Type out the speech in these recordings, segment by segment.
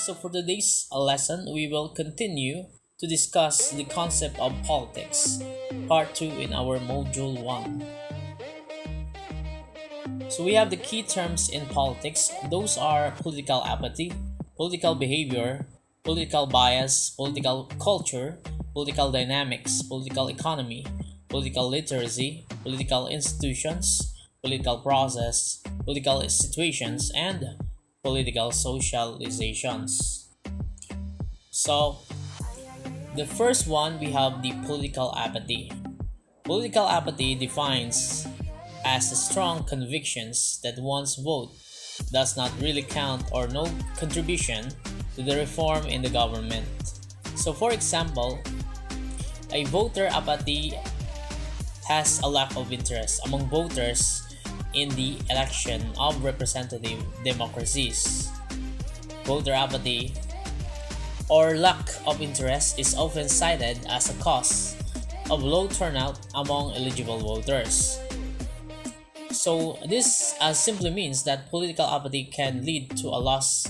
So for today's lesson, we will continue to discuss the concept of politics, part 2 in our module 1. So we have the key terms in politics. Those are political apathy, political behavior, political bias, political culture, political dynamics, political economy, political literacy, political institutions, political process, political situations, and political socializations. So, the first one, we have the political apathy. Political apathy defines as strong convictions that one's vote does not really count or no contribution to the reform in the government. So for example, a voter apathy has a lack of interest among voters in the election of representative democracies. Voter apathy or lack of interest is often cited as a cause of low turnout among eligible voters. So this simply means that political apathy can lead to a loss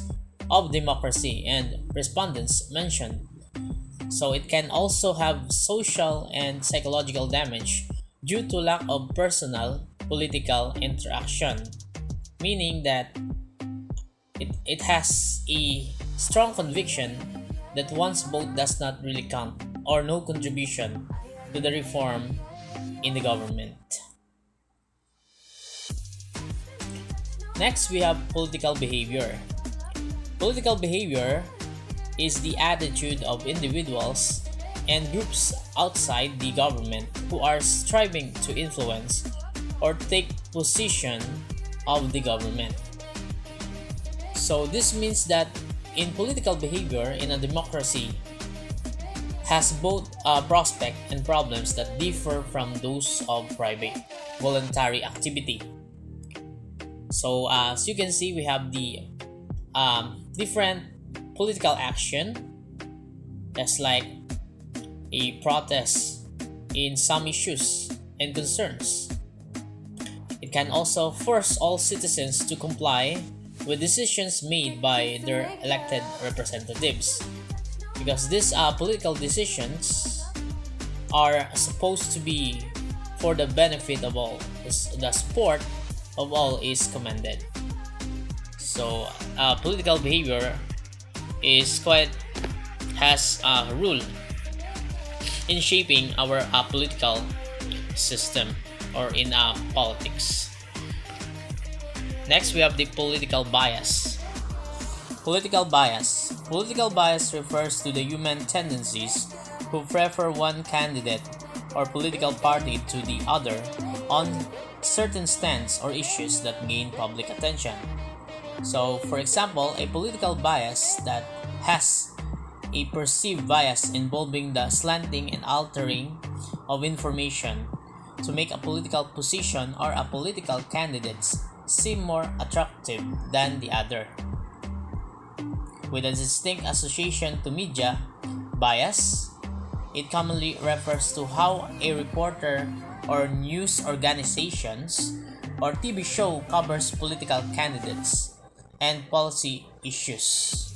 of democracy and respondents mentioned. So it can also have social and psychological damage due to lack of personal political interaction, meaning that it has a strong conviction that one's vote does not really count or no contribution to the reform in the government. Next, we have political behavior. Political behavior is the attitude of individuals and groups outside the government who are striving to influence or take position of the government. So this means that in political behavior in a democracy has both prospect and problems that differ from those of private voluntary activity. So as you can see, we have the different political action, that's like a protest in some issues and concerns. It can also force all citizens to comply with decisions made by their elected representatives, because these political decisions are supposed to be for the benefit of all. The support of all is commended. So political behavior has a role in shaping our political system or in politics. Next, we have the political bias. Political bias. Political bias refers to the human tendencies who prefer one candidate or political party to the other on certain stands or issues that gain public attention. So, for example, a political bias that has a perceived bias involving the slanting and altering of information to make a political position or a political candidate seem more attractive than the other. With a distinct association to media bias, it commonly refers to how a reporter or news organizations or TV show covers political candidates and policy issues.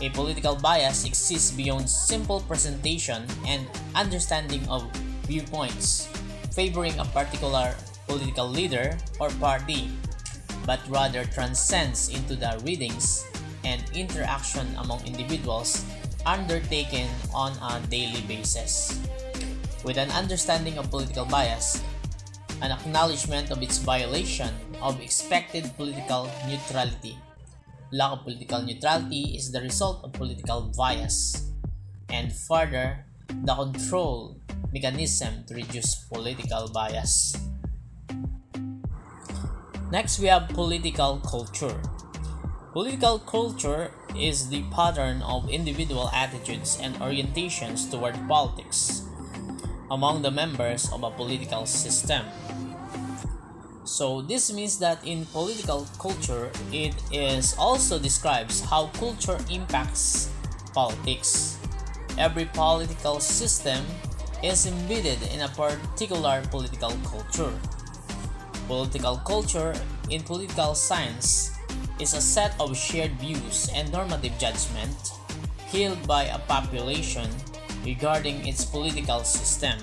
A political bias exists beyond simple presentation and understanding of viewpoints favoring a particular political leader or party, but rather transcends into the readings and interaction among individuals undertaken on a daily basis. With an understanding of political bias, an acknowledgement of its violation of expected political neutrality. Lack of political neutrality is the result of political bias, and further, the control mechanism to reduce political bias. Next, we have political culture. Political culture is the pattern of individual attitudes and orientations toward politics among the members of a political system. So this means that in political culture, it is also describes how culture impacts politics. Every political system is embedded in a particular political culture. Political culture in political science is a set of shared views and normative judgment held by a population regarding its political system.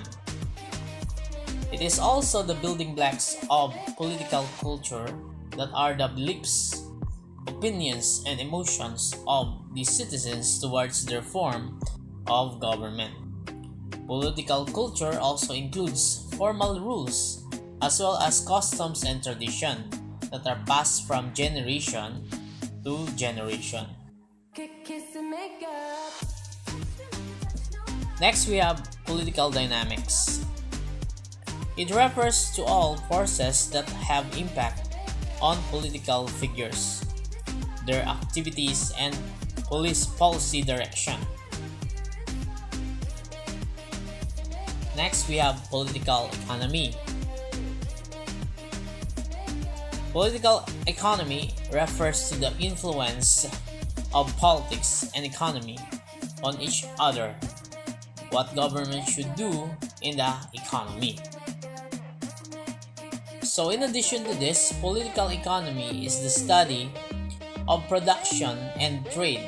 It is also the building blocks of political culture that are the beliefs, opinions, and emotions of the citizens towards their form of government. Political culture also includes formal rules as well as customs and tradition that are passed from generation to generation. Next, we have political dynamics. It refers to all forces that have impact on political figures, their activities, and policy direction. Next, we have political economy. Political economy refers to the influence of politics and economy on each other, what government should do in the economy. So in addition to this, political economy is the study of production and trade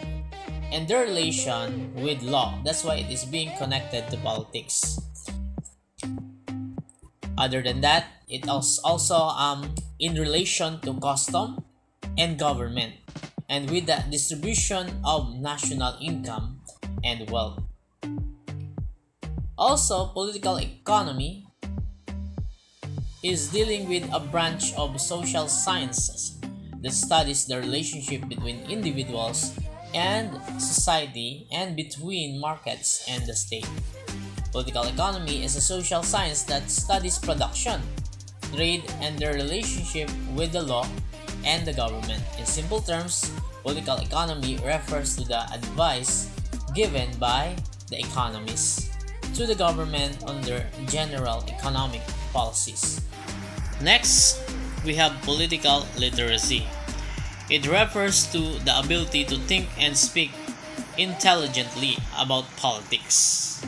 and their relation with law. That's why it is being connected to politics. Other than that, it is also in relation to custom and government and with the distribution of national income and wealth. Also, political economy is dealing with a branch of social sciences that studies the relationship between individuals and society and between markets and the state. Political economy is a social science that studies production, trade, and their relationship with the law and the government. In simple terms, political economy refers to the advice given by the economists to the government on their general economic policies. Next, we have political literacy. It refers to the ability to think and speak intelligently about politics.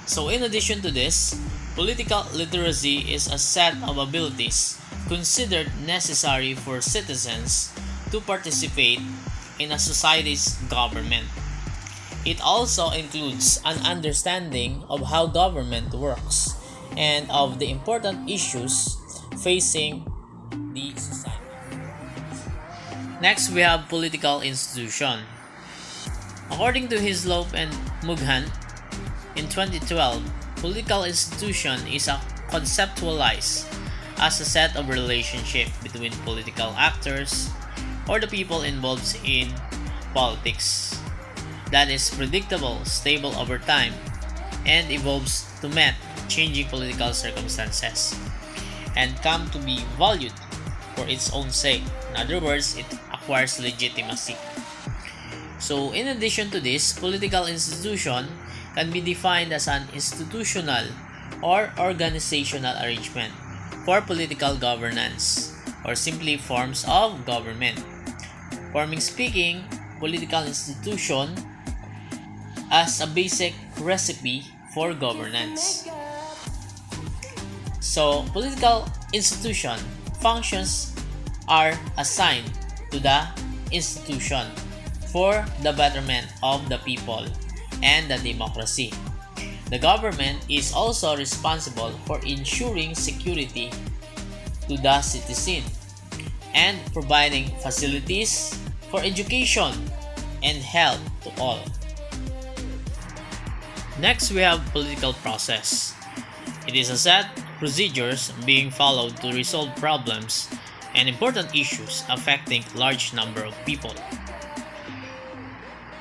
So in addition to this, political literacy is a set of abilities considered necessary for citizens to participate in a society's government. It also includes an understanding of how government works and of the important issues facing the society. Next, we have political institution. According to Hislop and Mughan, in 2012, political institution is conceptualized as a set of relationship between political actors or the people involved in politics that is predictable, stable over time, and evolves to meet changing political circumstances and come to be valued for its own sake. In other words, it acquires legitimacy. So in addition to this, political institution can be defined as an institutional or organizational arrangement for political governance or simply forms of government. Forming speaking, political institution as a basic recipe for governance. So, political institution functions are assigned to the institution for the betterment of the people and the democracy. The government is also responsible for ensuring security to the citizen and providing facilities for education and health to all. Next, we have political process. It is a set of procedures being followed to resolve problems and important issues affecting large number of people.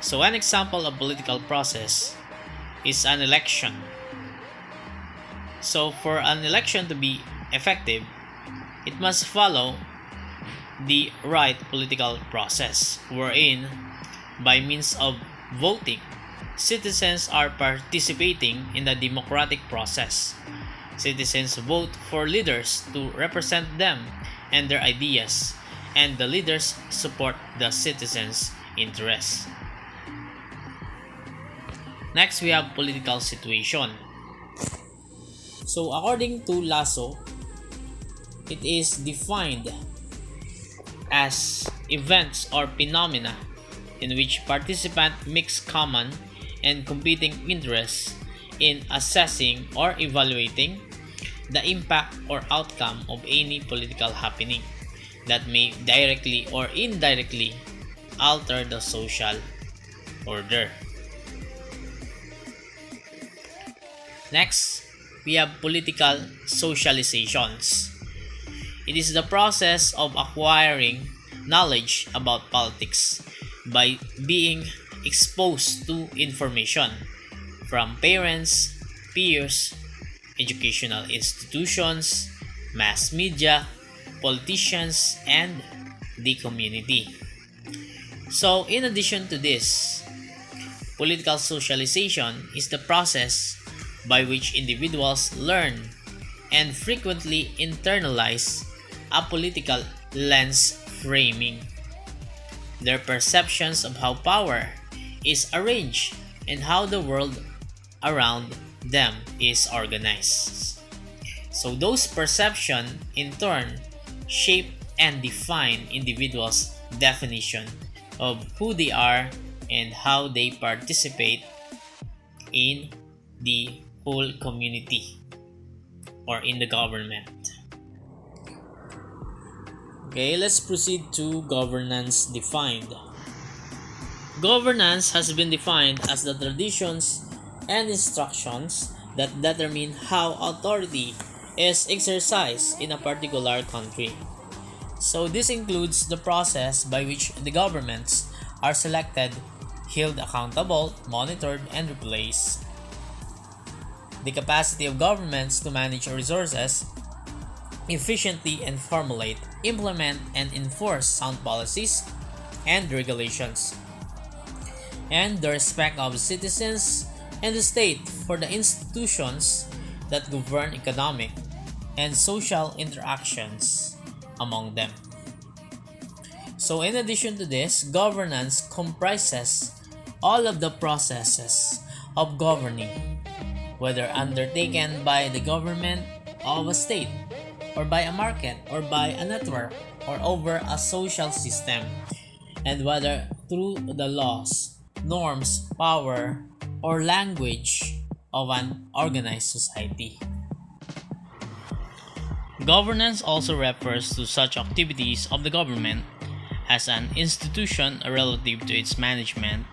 So an example of political process is an election. So for an election to be effective, it must follow the right political process, wherein by means of voting, citizens are participating in the democratic process. Citizens vote for leaders to represent them and their ideas, and the leaders support the citizens' interests. Next, we have political situation. So according to Lasso, it is defined as events or phenomena in which participants mix common and competing interests in assessing or evaluating the impact or outcome of any political happening that may directly or indirectly alter the social order. Next, we have political socializations. It is the process of acquiring knowledge about politics by being exposed to information from parents, peers, educational institutions, mass media, politicians, and the community. So, in addition to this, political socialization is the process by which individuals learn and frequently internalize a political lens framing their perceptions of how power is arranged and how the world around them is organized. So those perceptions in turn shape and define individuals' definition of who they are and how they participate in the whole community or in the government. Okay, let's proceed to governance defined. Governance has been defined as the traditions and instructions that determine how authority is exercised in a particular country. So this includes the process by which the governments are selected, held accountable, monitored, and replaced. The capacity of governments to manage resources efficiently and formulate, implement, and enforce sound policies and regulations, and the respect of citizens and the state for the institutions that govern economic and social interactions among them. So in addition to this, governance comprises all of the processes of governing, whether undertaken by the government of a state, or by a market, or by a network, or over a social system, and whether through the laws, norms, power, or language of an organized society. Governance also refers to such activities of the government as an institution relative to its management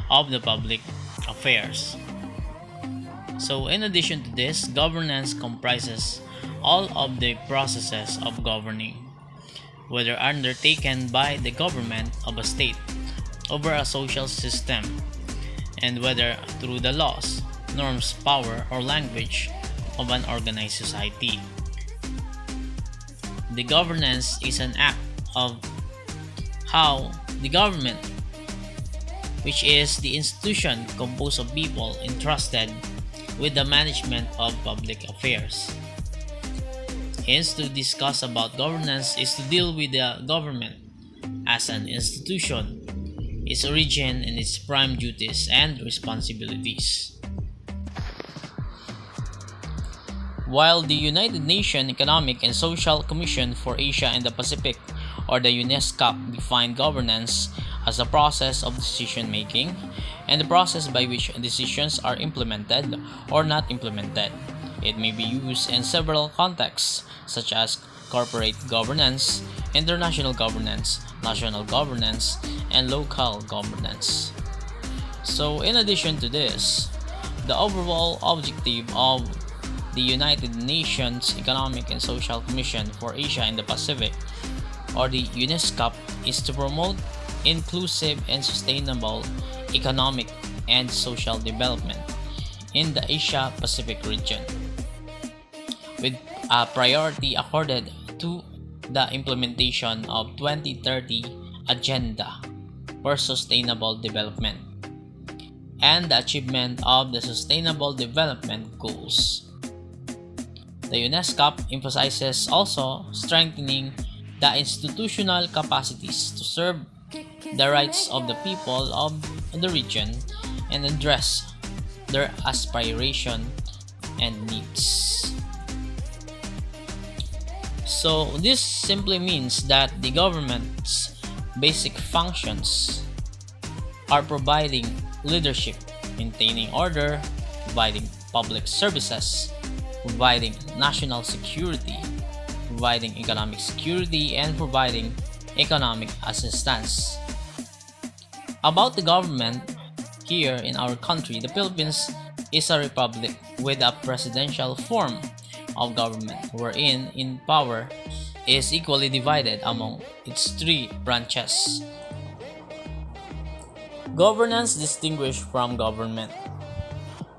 of the public affairs. So in addition to this, governance comprises all of the processes of governing, whether undertaken by the government of a state over a social system, and whether through the laws, norms, power, or language of an organized society. The governance is an act of how the government, which is the institution composed of people entrusted with the management of public affairs. Hence, to discuss about governance is to deal with the government as an institution, its origin, and its prime duties and responsibilities. While the United Nations Economic and Social Commission for Asia and the Pacific, or the UNESCO, defined governance as a process of decision-making and the process by which decisions are implemented or not implemented. It may be used in several contexts, such as corporate governance, international governance, national governance, and local governance. So, in addition to this, the overall objective of the United Nations Economic and Social Commission for Asia and the Pacific, or the UNESCO, is to promote inclusive and sustainable economic and social development in the Asia-Pacific region, with a priority accorded to the implementation of 2030 Agenda for Sustainable Development and the achievement of the Sustainable Development Goals. The UNESCO emphasizes also strengthening the institutional capacities to serve the rights of the people of the region and address their aspiration and needs. So this simply means that the governments basic functions are providing leadership, maintaining order, providing public services, providing national security, providing economic security, and providing economic assistance. About the government, here in our country, the Philippines is a republic with a presidential form of government wherein in power is equally divided among its three branches. Governance distinguished from government.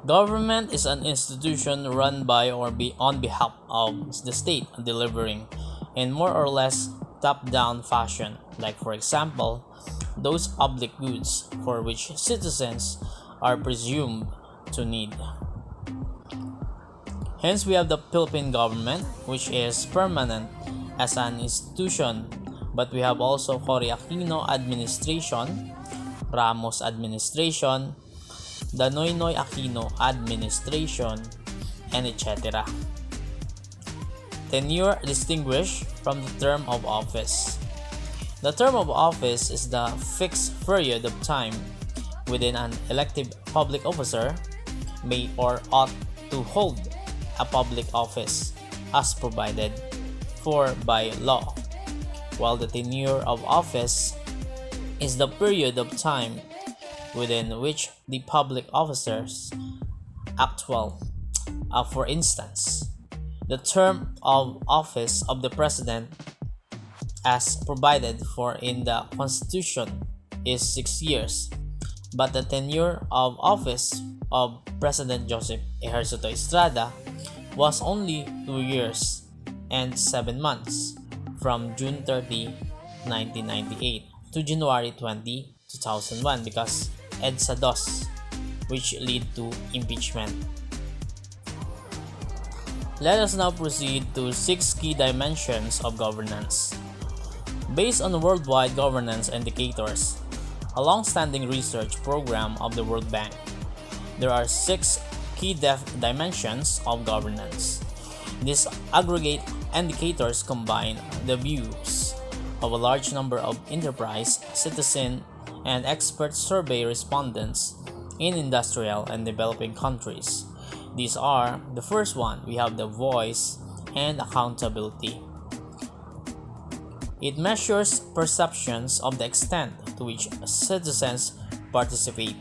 Government is an institution run by or on behalf of the state, delivering in more or less top-down fashion, like for example, those public goods for which citizens are presumed to need. Hence, we have the Philippine government, which is permanent as an institution, but we have also Cory Aquino administration, Ramos administration, the Noynoy Aquino administration, and etc. Tenure distinguished from the term of office. The term of office is the fixed period of time within an elective public officer may or ought to hold a public office as provided for by law, while the tenure of office is the period of time within which the public officers act well. For instance, the term of office of the president as provided for in the Constitution is 6 years, but the tenure of office of President Joseph Ejercito Estrada was only 2 years and 7 months from June 30, 1998 to January 20, 2001 because EDSA DOS, which lead to impeachment. Let us now proceed to 6 key dimensions of governance. Based on worldwide governance indicators, a long-standing research program of the World Bank, there are 6 key dimensions of governance. These aggregate indicators combine the views of a large number of enterprise, citizen, and expert survey respondents in industrial and developing countries. These are, the first one, we have the voice and accountability. It measures perceptions of the extent to which citizens participate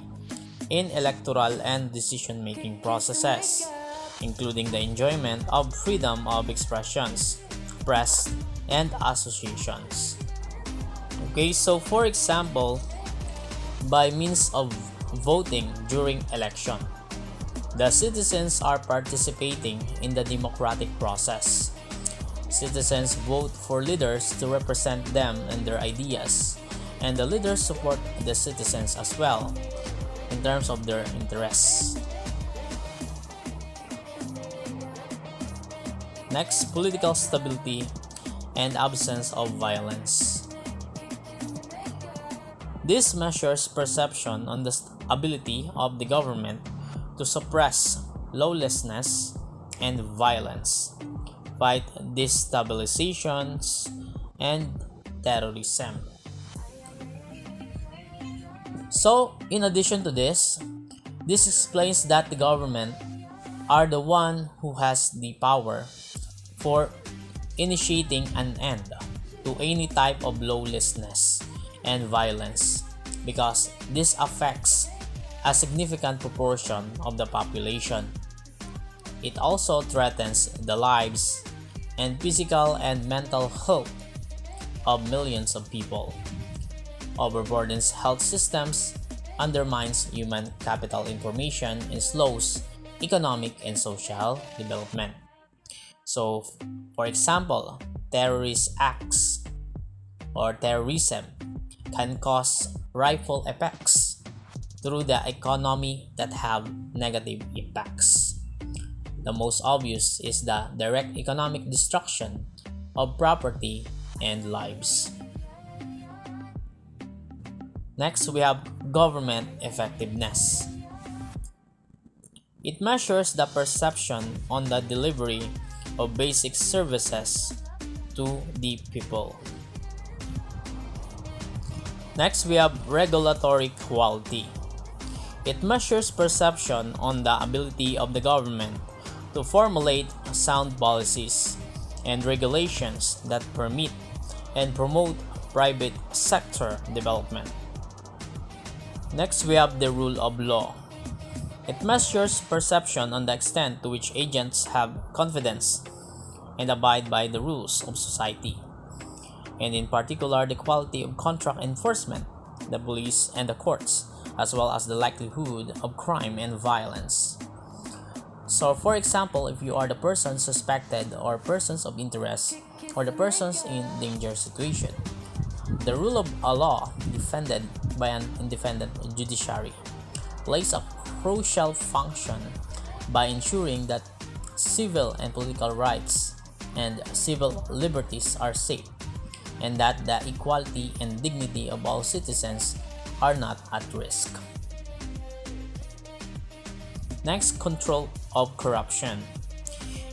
in electoral and decision-making processes, including the enjoyment of freedom of expressions, press, and associations. Okay, so for example, by means of voting during election, the citizens are participating in the democratic process. Citizens vote for leaders to represent them and their ideas, and the leaders support the citizens as well in terms of their interests. Next, political stability and absence of violence. This measures perception on the ability of the government to suppress lawlessness and violence, fight destabilizations, and terrorism. So, in addition to this explains that the government are the one who has the power for initiating an end to any type of lawlessness and violence, because this affects a significant proportion of the population. It also threatens the lives and physical and mental health of millions of people, overburdens health systems, undermines human capital information, and slows economic and social development. So, for example, terrorist acts or terrorism can cause ripple effects through the economy that have negative impacts. The most obvious is the direct economic destruction of property and lives. Next, we have government effectiveness. It measures the perception on the delivery of basic services to the people. Next, we have regulatory quality. It measures perception on the ability of the government to formulate sound policies and regulations that permit and promote private sector development. Next, we have the rule of law. It measures perception on the extent to which agents have confidence and abide by the rules of society, and in particular the quality of contract enforcement, the police and the courts, as well as the likelihood of crime and violence. So for example, if you are the person suspected or persons of interest or the persons in danger situation, the rule of a law defended by an independent judiciary plays a crucial function by ensuring that civil and political rights and civil liberties are safe, and that the equality and dignity of all citizens are not at risk. Next, control of corruption.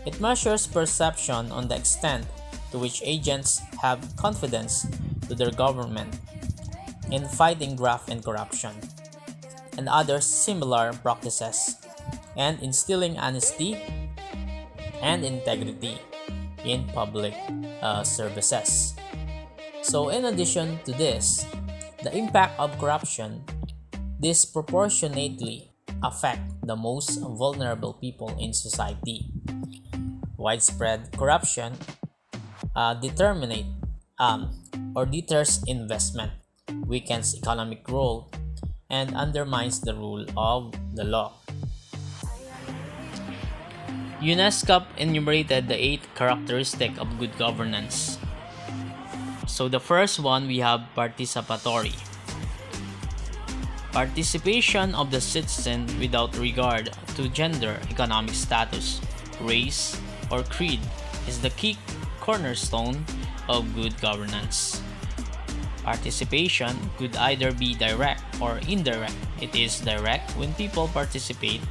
It measures perception on the extent to which agents have confidence to their government in fighting graft and corruption and other similar practices, and instilling honesty and integrity in public services. So in addition to this, the impact of corruption disproportionately affect the most vulnerable people in society. Widespread corruption deters investment, weakens economic growth, and undermines the rule of the law. UNESCO enumerated the 8 characteristics of good governance. So the first one, we have participatory. Participation of the citizen without regard to gender, economic status, race, or creed is the key cornerstone of good governance. Participation could either be direct or indirect. It is direct when people participate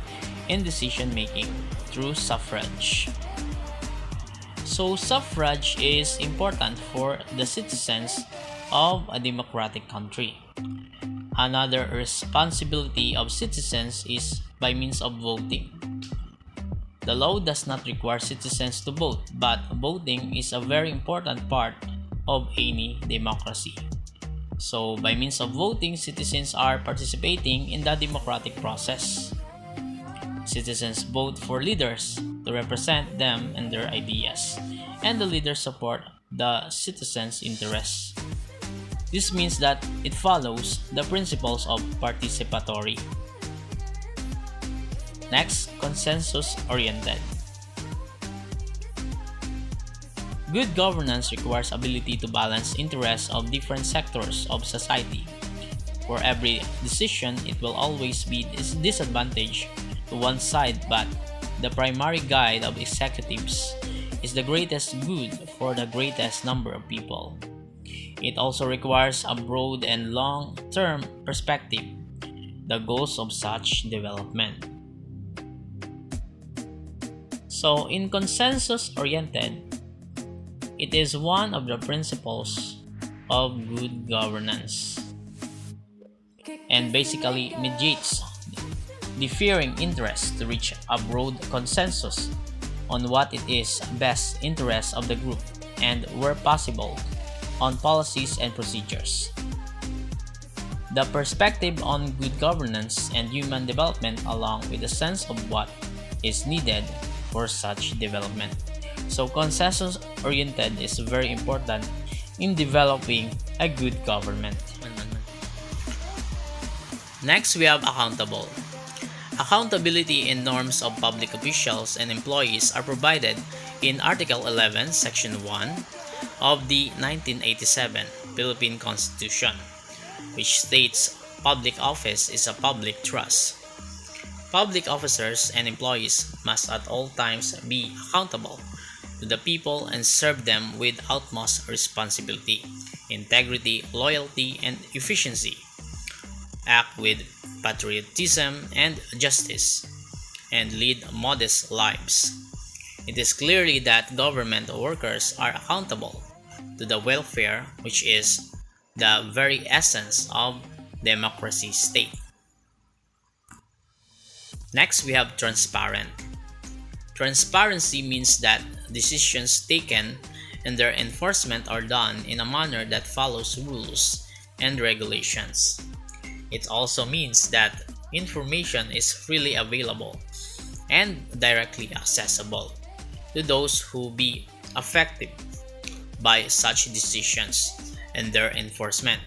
in decision making through suffrage. So suffrage is important for the citizens of a democratic country. Another responsibility of citizens is by means of voting. The law does not require citizens to vote, but voting is a very important part of any democracy. So by means of voting, citizens are participating in the democratic process. Citizens vote for leaders to represent them and their ideas, and the leaders support the citizens' interests. This means that it follows the principles of participatory. Next, consensus-oriented. Good governance requires ability to balance interests of different sectors of society. For every decision, it will always be disadvantage to one side, but the primary guide of executives is the greatest good for the greatest number of people. It also requires a broad and long-term perspective, the goals of such development. So, in consensus-oriented, it is one of the principles of good governance and basically mediates differing interests to reach a broad consensus on what it is best interest of the group and, where possible, on policies and procedures. The perspective on good governance and human development, along with a sense of what is needed for such development. So consensus-oriented is very important in developing a good government. Next, we have accountable. Accountability and norms of public officials and employees are provided in Article 11, Section 1 of the 1987 Philippine Constitution, which states public office is a public trust. Public officers and employees must at all times be accountable to the people and serve them with utmost responsibility, integrity, loyalty, and efficiency. Act with patriotism and justice, and lead modest lives. It is clearly that government workers are accountable to the welfare, which is the very essence of democracy state. Next, we have transparent. Transparency means that decisions taken and their enforcement are done in a manner that follows rules and regulations. It also means that information is freely available and directly accessible to those who be affected by such decisions and their enforcement.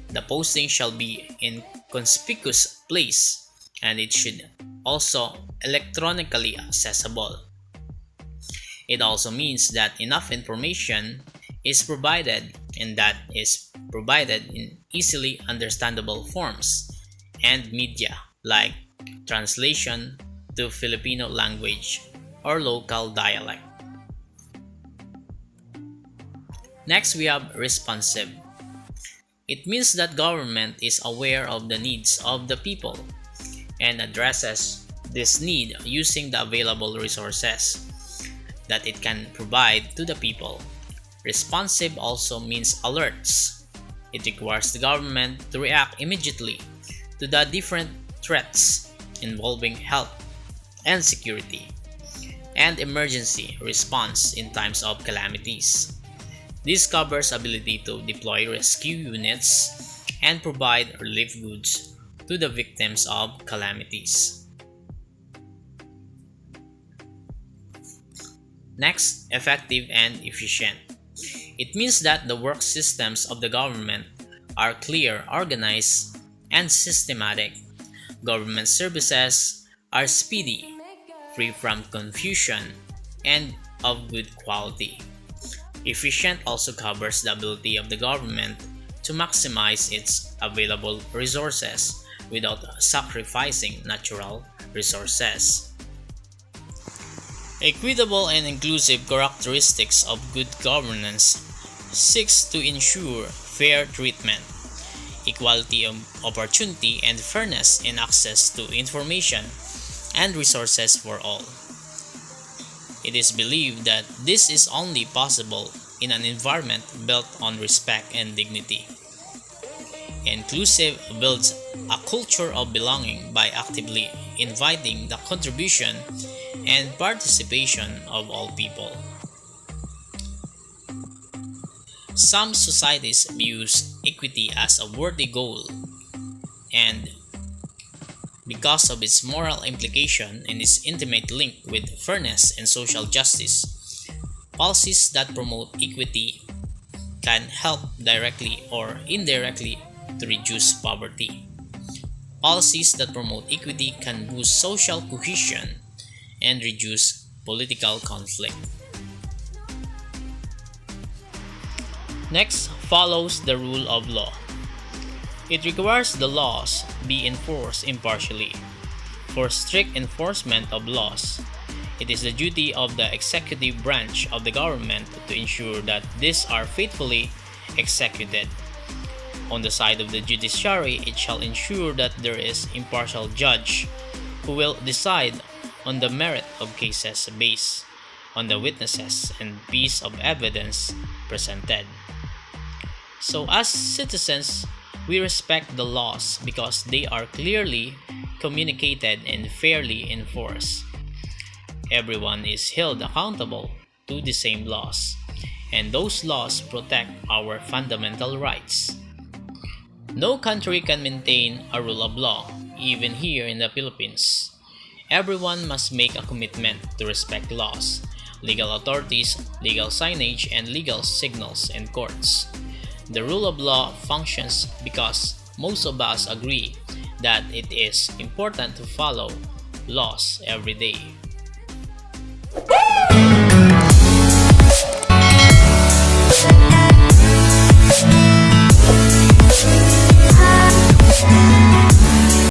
The posting shall be in conspicuous place and it should also electronically accessible. It also means that enough information is provided and that is provided in easily understandable forms and media like translation to Filipino language or local dialect. Next, we have responsive. It means that government is aware of the needs of the people and addresses this need using the available resources that it can provide to the people. Responsive also means alerts. It requires the government to react immediately to the different threats involving health and security and emergency response in times of calamities. This covers ability to deploy rescue units and provide relief goods to the victims of calamities. Next, effective and efficient. It means that the work systems of the government are clear, organized, and systematic. Government services are speedy, free from confusion, and of good quality. Efficient also covers the ability of the government to maximize its available resources without sacrificing natural resources. Equitable and inclusive characteristics of good governance seeks to ensure fair treatment, equality of opportunity, and fairness in access to information and resources for all. It is believed that this is only possible in an environment built on respect and dignity. Inclusive builds a culture of belonging by actively inviting the contribution and participation of all people. Some societies view equity as a worthy goal, and because of its moral implication and its intimate link with fairness and social justice, policies that promote equity can help directly or indirectly to reduce poverty. Policies that promote equity can boost social cohesion and reduce political conflict. Next follows the rule of law. It requires the laws be enforced impartially. For strict enforcement of laws, it is the duty of the executive branch of the government to ensure that these are faithfully executed. On the side of the judiciary, it shall ensure that there is impartial judge who will decide on the merit of cases based on the witnesses and piece of evidence presented. So as citizens, we respect the laws because they are clearly communicated and fairly enforced. Everyone is held accountable to the same laws, and those laws protect our fundamental rights. No country can maintain a rule of law, even here in the Philippines. Everyone must make a commitment to respect laws, legal authorities, legal signage, and legal signals in courts. The rule of law functions because most of us agree that it is important to follow laws every day.